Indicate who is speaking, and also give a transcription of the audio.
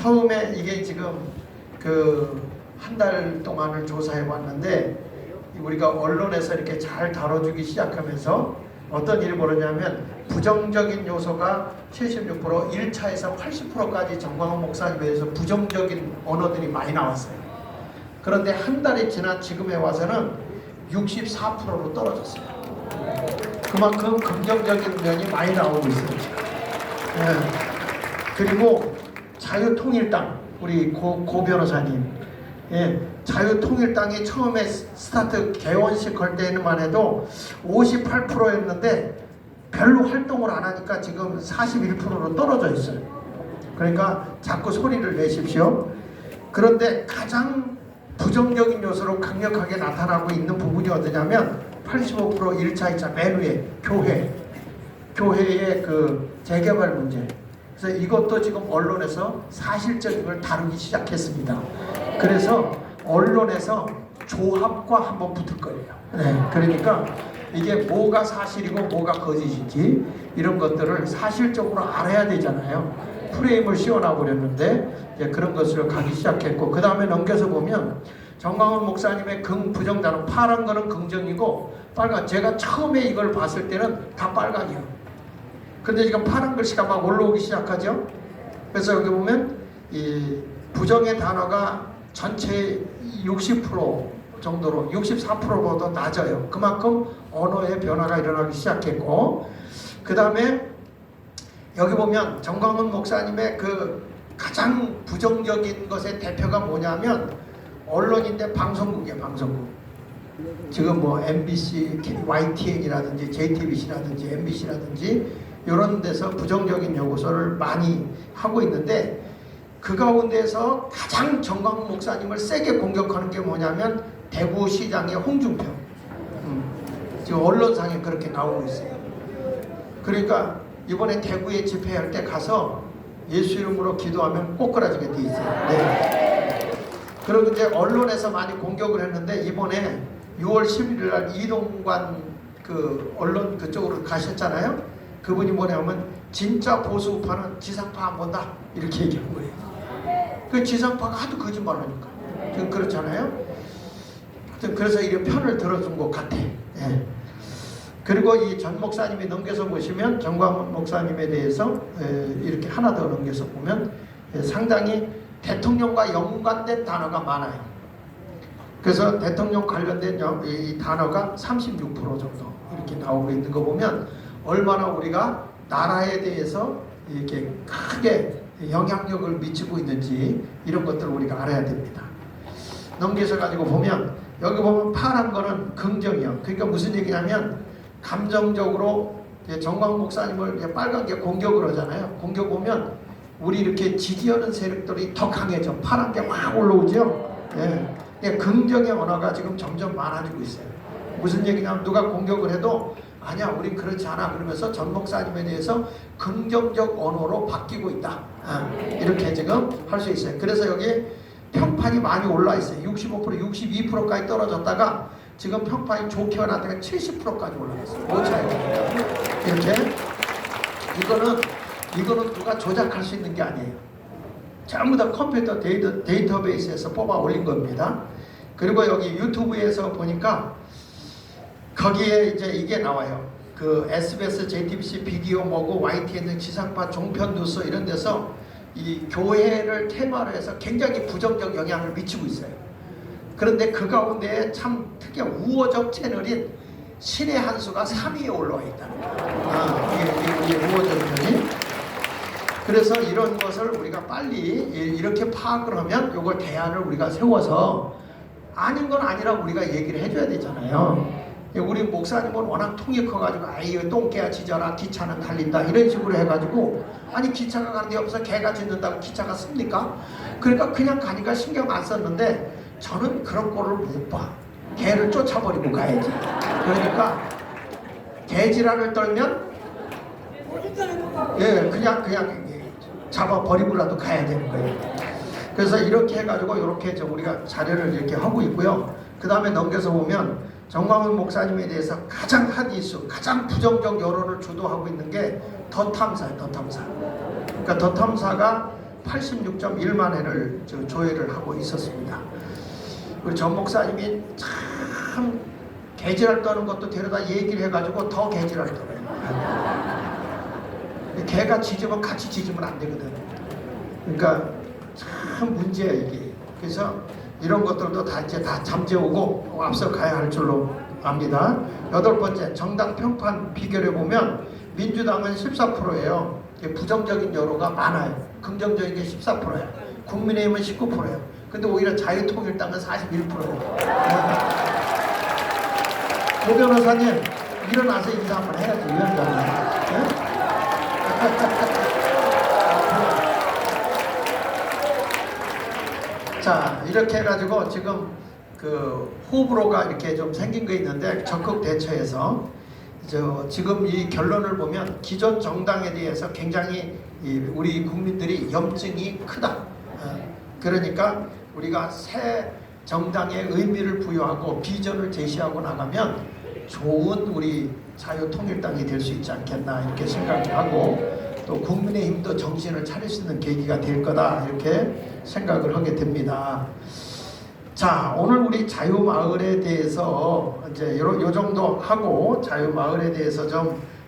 Speaker 1: 처음에 이게 지금 그 한 달 동안을 조사해 봤는데 우리가 언론에서 이렇게 잘 다뤄주기 시작하면서 어떤 일이 벌어지냐면 부정적인 요소가 76%, 1차에서 80%까지 정광훈 목사님에 대해서 부정적인 언어들이 많이 나왔어요. 그런데 한 달이 지난 지금에 와서는 64%로 떨어졌어요. 그만큼 긍정적인 면이 많이 나오고 있어요. 네. 그리고 자유통일당 우리 고 변호사님, 예, 자유통일당이 처음에 스타트 개원식 할 때만 해도 58%였는데 별로 활동을 안 하니까 지금 41%로 떨어져 있어요. 그러니까 자꾸 소리를 내십시오. 그런데 가장 부정적인 요소로 강력하게 나타나고 있는 부분이 어디냐면 85% 1차, 2차 맨 위에 교회의 그 재개발 문제. 그래서 이것도 지금 언론에서 사실적인 걸 다루기 시작했습니다. 그래서 언론에서 조합과 한번 붙을 거예요. 네, 그러니까 이게 뭐가 사실이고 뭐가 거짓인지 이런 것들을 사실적으로 알아야 되잖아요. 프레임을 씌워놔 버렸는데 이제 그런 것으로 가기 시작했고, 그 다음에 넘겨서 보면 정광훈 목사님의 부정 단어, 파란 거는 긍정이고 빨간, 제가 처음에 이걸 봤을 때는 다 빨간이에요. 근데 지금 파란 글씨가 막 올라오기 시작하죠. 그래서 여기 보면 이 부정의 단어가 전체 60% 정도로 64%보다 낮아요. 그만큼 언어의 변화가 일어나기 시작했고, 그 다음에 여기 보면 정광훈 목사님의 그 가장 부정적인 것의 대표가 뭐냐면 언론인데 방송국이에요. 방송국. 지금 뭐 MBC, YTN이라든지 JTBC라든지 MBC라든지 이런 데서 부정적인 요소를 많이 하고 있는데, 그 가운데서 가장 정광훈 목사님을 세게 공격하는 게 뭐냐면 대구시장의 홍준표. 지금 언론상에 그렇게 나오고 있어요. 그러니까 이번에 대구에 집회할 때 가서 예수 이름으로 기도하면 꼬꾸라지게 돼 있어요. 네. 그리고 이제 언론에서 많이 공격을 했는데 이번에 6월 11일 날 이동관 그 언론 그쪽으로 가셨잖아요. 그분이 뭐냐면 진짜 보수파는 지상파 안 본다 이렇게 얘기한 거예요. 그 지상파가 하도 거짓말 하니까 지금 그렇잖아요. 그래서 이런 편을 들어준 것 같아. 예. 그리고 이 전 목사님이 넘겨서 보시면 정광훈 목사님에 대해서 이렇게 하나 더 넘겨서 보면 상당히 대통령과 연관된 단어가 많아요. 그래서 대통령 관련된 이 단어가 36% 정도 이렇게 나오고 있는 거 보면 얼마나 우리가 나라에 대해서 이렇게 크게 영향력을 미치고 있는지 이런 것들을 우리가 알아야 됩니다. 넘겨서 가지고 보면 여기 보면 파란 거는 긍정이요. 그러니까 무슨 얘기냐면 감정적으로 정광훈 목사님을 빨간 게 공격을 하잖아요. 공격 보면 우리 이렇게 지지하는 세력들이 더 강해져. 파란 게 막 올라오죠. 예. 긍정의 언어가 지금 점점 많아지고 있어요. 무슨 얘기냐면 누가 공격을 해도 아니야 우린 그렇지 않아 그러면서 전 목사님에 대해서 긍정적 언어로 바뀌고 있다. 이렇게 지금 할 수 있어요. 그래서 여기 평판이 많이 올라 있어요. 65%, 62%까지 떨어졌다가 지금 평판이 좋게 나다가 70%까지 올라갔어요. 그 차이가 이렇게 이거는 누가 조작할 수 있는 게 아니에요. 전부 다 컴퓨터 데이터베이스에서 뽑아 올린 겁니다. 그리고 여기 유튜브에서 보니까 거기에 이제 이게 나와요. 그 SBS, JTBC 비디오 뭐고 YTN 지상파 종편 뉴스 이런 데서 이 교회를 테마로 해서 굉장히 부정적 영향을 미치고 있어요. 그런데 그 가운데 참 특히 우호적 채널인 신의 한 수가 3위에 올라와 있다는 거예요. 이게 우호적 편이. 그래서 이런 것을 우리가 빨리 이렇게 파악을 하면 이걸 대안을 우리가 세워서 아닌 건 아니라고 우리가 얘기를 해줘야 되잖아요. 우리 목사님은 워낙 통이 커가지고 아이 똥개야 짖어라 기차는 달린다 이런 식으로 해가지고 아니 기차가 가는데 옆에서 개가 짖는다고 기차가 씁니까? 그러니까 그냥 가니까 신경 안 썼는데 저는 그런 꼴을 못 봐. 개를 쫓아버리고 가야지. 그러니까 개지랄을 떨면 그냥 잡아버리고라도 가야 되는 거예요. 그래서 이렇게 해가지고 이렇게 우리가 자료를 이렇게 하고 있고요. 그 다음에 넘겨서 보면 정광훈 목사님에 대해서 가장 핫 이슈, 가장 부정적 여론을 주도하고 있는 게 더 탐사예요. 더 탐사. 그러니까 더 탐사가 86.1만 회를 조회를 하고 있었습니다. 우리 전 목사님이 참 개지랄 떠는 것도 데려다 얘기를 해가지고 더 개지랄 떠요. 개가 짖으면 같이 짖으면 안 되거든. 그러니까 참 문제야 이게. 그래서 이런 것들도 다 이제 다 잠재우고 앞서 가야 할 줄로 압니다. 8번째, 정당 평판 비결해 보면 민주당은 14%예요. 부정적인 여론가 많아요. 긍정적인 게 14%예요. 국민의힘은 19%예요. 근데 오히려 자유통일당은 41%예요. 고 변호사님 일어나서 인사 한번 해야지. 위원장님. 네? 자, 이렇게 해가지고 지금 그 호불호가 이렇게 좀 생긴 거 있는데 적극 대처해서 지금 이 결론을 보면 기존 정당에 대해서 굉장히 우리 국민들이 염증이 크다. 그러니까 우리가 새 정당의 의미를 부여하고 비전을 제시하고 나가면 좋은 우리 자유통일당이 될 수 있지 않겠나 이렇게 생각하고 또 국민의힘도 정신을 차릴 수 있는 계기가 될 거다 이렇게 생각을 하게 됩니다. 자, 오늘 우리 자유마을에 대해서 이제 요 정도 하고 자유마을에 대해서 좀